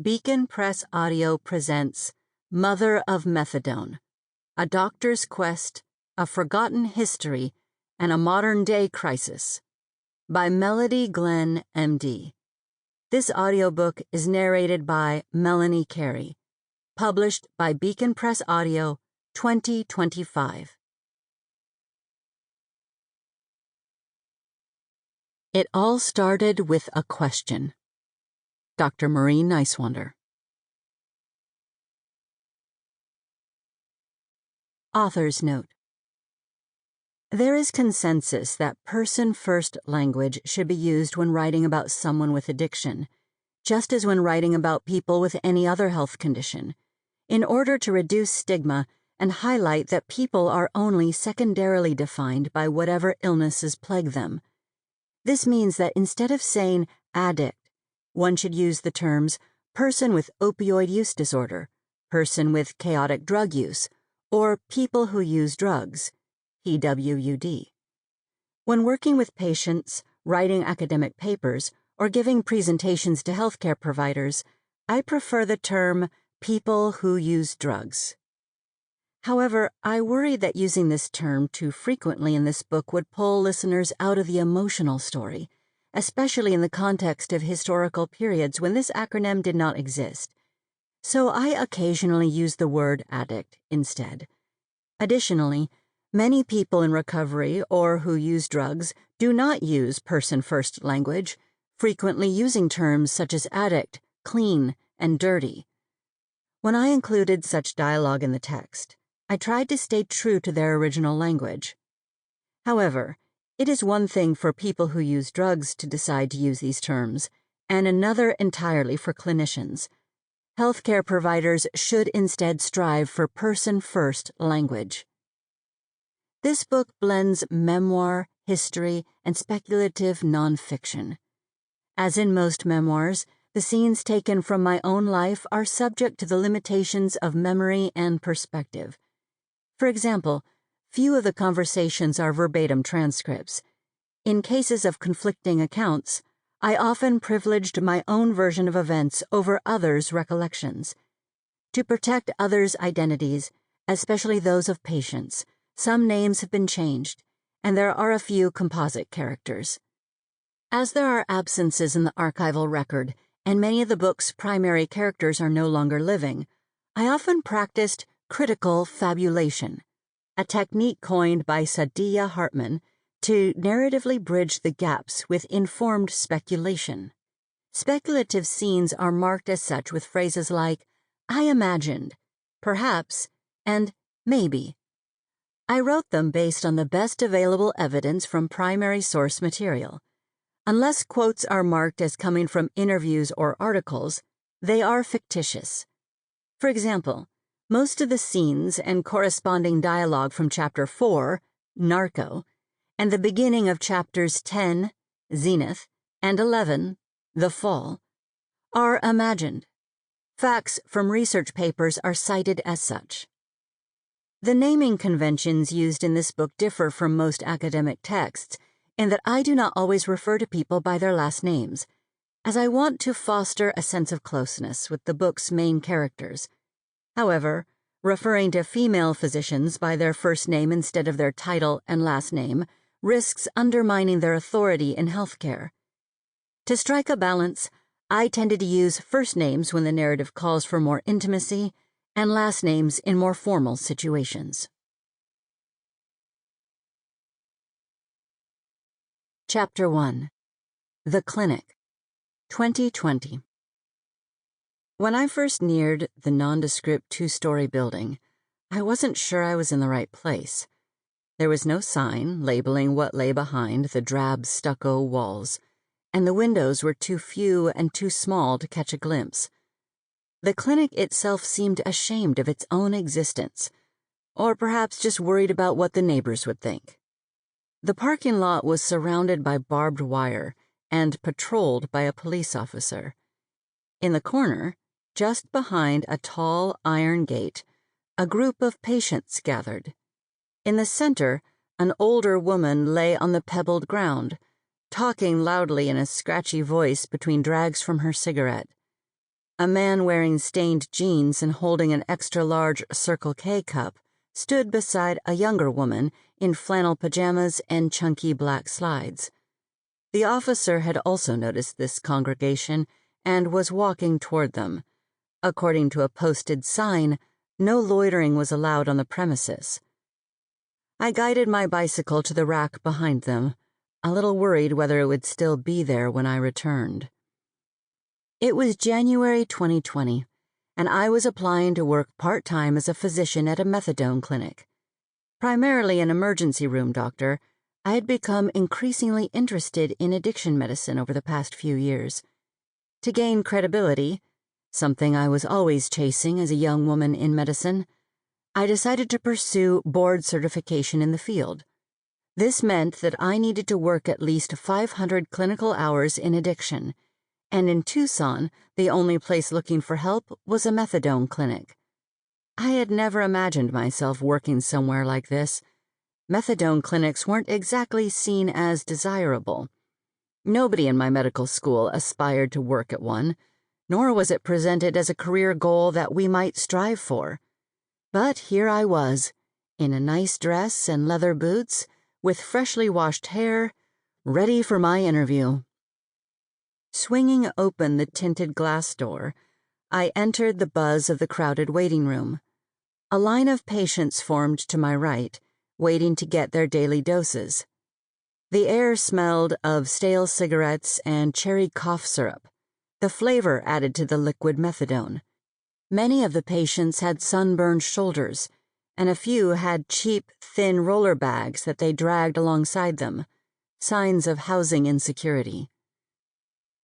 Beacon Press Audio presents Mother of Methadone, A Doctor's Quest, A Forgotten History, and a Modern-Day Crisis, by Melanie Glenn, M.D. This audiobook is narrated by Melanie Carey, published by Beacon Press Audio, 2025. It all started with a question. Dr. Marie Nyswander. Author's note. There is consensus that person-first language should be used when writing about someone with addiction, just as when writing about people with any other health condition, in order to reduce stigma and highlight that people are only secondarily defined by whatever illnesses plague them. This means that instead of saying addict, one should use the terms person with opioid use disorder, person with chaotic drug use, or people who use drugs, PWUD. When working with patients, writing academic papers, or giving presentations to healthcare providers, I prefer the term people who use drugs. However, I worry that using this term too frequently in this book would pull listeners out of the emotional story, especially in the context of historical periods when this acronym did not exist. So I occasionally use the word addict instead. Additionally, many people in recovery or who use drugs do not use person-first language, frequently using terms such as addict, clean, and dirty. When I included such dialogue in the text, I tried to stay true to their original language. However, it is one thing for people who use drugs to decide to use these terms, and another entirely for clinicians. Healthcare providers should instead strive for person-first language. This book blends memoir, history, and speculative nonfiction. As in most memoirs, the scenes taken from my own life are subject to the limitations of memory and perspective. For example, few of the conversations are verbatim transcripts. In cases of conflicting accounts, I often privileged my own version of events over others' recollections. To protect others' identities, especially those of patients, some names have been changed, and there are a few composite characters. As there are absences in the archival record, and many of the book's primary characters are no longer living, I often practiced critical fabulation, a technique coined by Saidiya Hartman to narratively bridge the gaps with informed speculation. Speculative scenes are marked as such with phrases like, I imagined, perhaps, and maybe. I wrote them based on the best available evidence from primary source material. Unless quotes are marked as coming from interviews or articles, they are fictitious. For example, most of the scenes and corresponding dialogue from Chapter 4, Narco, and the beginning of Chapters 10, Zenith, and 11, The Fall, are imagined. Facts from research papers are cited as such. The naming conventions used in this book differ from most academic texts in that I do not always refer to people by their last names, as I want to foster a sense of closeness with the book's main characters. However, referring to female physicians by their first name instead of their title and last name risks undermining their authority in healthcare. To strike a balance, I tended to use first names when the narrative calls for more intimacy, and last names in more formal situations. Chapter 1. The Clinic, 2020. When I first neared the nondescript two-story building, I wasn't sure I was in the right place. There was no sign labeling what lay behind the drab stucco walls, and the windows were too few and too small to catch a glimpse. The clinic itself seemed ashamed of its own existence, or perhaps just worried about what the neighbors would think. The parking lot was surrounded by barbed wire and patrolled by a police officer. In the corner, just behind a tall iron gate, a group of patients gathered. In the center, an older woman lay on the pebbled ground, talking loudly in a scratchy voice between drags from her cigarette. A man wearing stained jeans and holding an extra-large Circle K cup stood beside a younger woman in flannel pajamas and chunky black slides. The officer had also noticed this congregation and was walking toward them. According to a posted sign, no loitering was allowed on the premises. I guided my bicycle to the rack behind them, a little worried whether it would still be there when I returned. It was January 2020, and I was applying to work part-time as a physician at a methadone clinic. Primarily an emergency room doctor, I had become increasingly interested in addiction medicine over the past few years. To gain credibility, something I was always chasing as a young woman in medicine, I decided to pursue board certification in the field. This meant that I needed to work at least 500 clinical hours in addiction, and in Tucson, the only place looking for help was a methadone clinic. I had never imagined myself working somewhere like this. Methadone clinics weren't exactly seen as desirable. Nobody in my medical school aspired to work at one, nor was it presented as a career goal that we might strive for. But here I was, in a nice dress and leather boots, with freshly washed hair, ready for my interview. Swinging open the tinted glass door, I entered the buzz of the crowded waiting room. A line of patients formed to my right, waiting to get their daily doses. The air smelled of stale cigarettes and cherry cough syrup, the flavor added to the liquid methadone. Many of the patients had sunburned shoulders, and a few had cheap, thin roller bags that they dragged alongside them, signs of housing insecurity.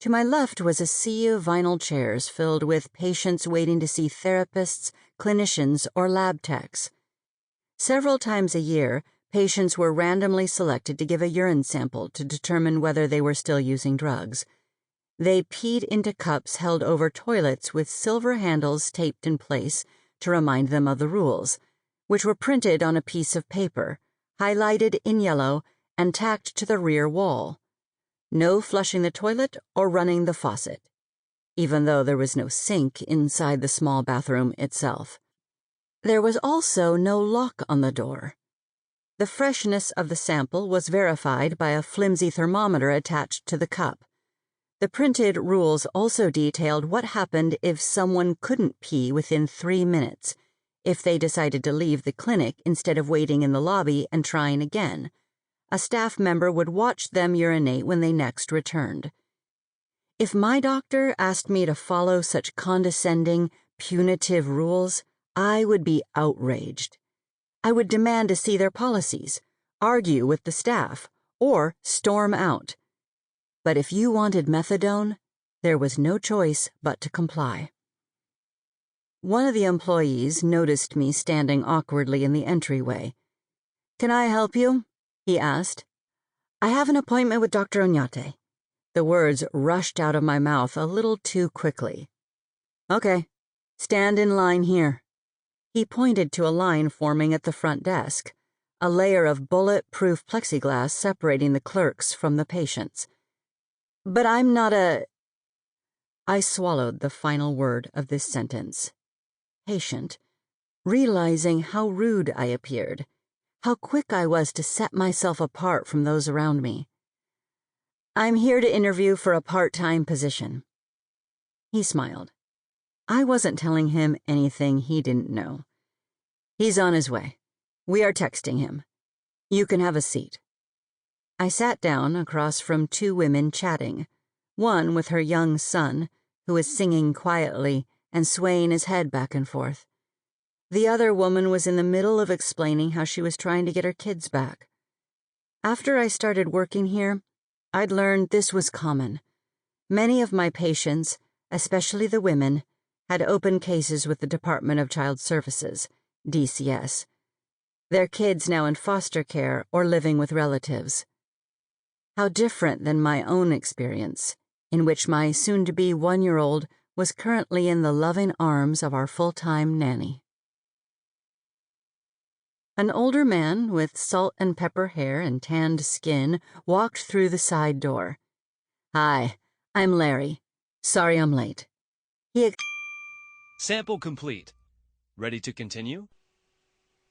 To my left was a sea of vinyl chairs filled with patients waiting to see therapists, clinicians, or lab techs. Several times a year, patients were randomly selected to give a urine sample to determine whether they were still using drugs. They peed into cups held over toilets with silver handles taped in place to remind them of the rules, which were printed on a piece of paper, highlighted in yellow, and tacked to the rear wall. No flushing the toilet or running the faucet, even though there was no sink inside the small bathroom itself. There was also no lock on the door. The freshness of the sample was verified by a flimsy thermometer attached to the cup. The printed rules also detailed what happened if someone couldn't pee within 3 minutes, if they decided to leave the clinic instead of waiting in the lobby and trying again. A staff member would watch them urinate when they next returned. If my doctor asked me to follow such condescending, punitive rules, I would be outraged. I would demand to see their policies, argue with the staff, or storm out. But if you wanted methadone, there was no choice but to comply. One of the employees noticed me standing awkwardly in the entryway. "Can I help you?" he asked. "I have an appointment with Dr. Oñate." The words rushed out of my mouth a little too quickly. "Okay, stand in line here." He pointed to a line forming at the front desk, a layer of bullet-proof plexiglass separating the clerks from the patients. "But I'm not a—" I swallowed the final word of this sentence. Patient, realizing how rude I appeared, how quick I was to set myself apart from those around me. "I'm here to interview for a part-time position." He smiled. I wasn't telling him anything he didn't know. "He's on his way. We are texting him. You can have a seat." I sat down across from 2 women chatting, one with her young son, who was singing quietly and swaying his head back and forth. The other woman was in the middle of explaining how she was trying to get her kids back. After I started working here, I'd learned this was common. Many of my patients, especially the women, had open cases with the Department of Child Services, DCS. Their kids now in foster care or living with relatives. How different than my own experience, in which my soon-to-be 1-year-old was currently in the loving arms of our full-time nanny. An older man with salt and pepper hair and tanned skin walked through the side door. "Hi, I'm Larry. Sorry I'm late." He Sample complete. Ready to continue?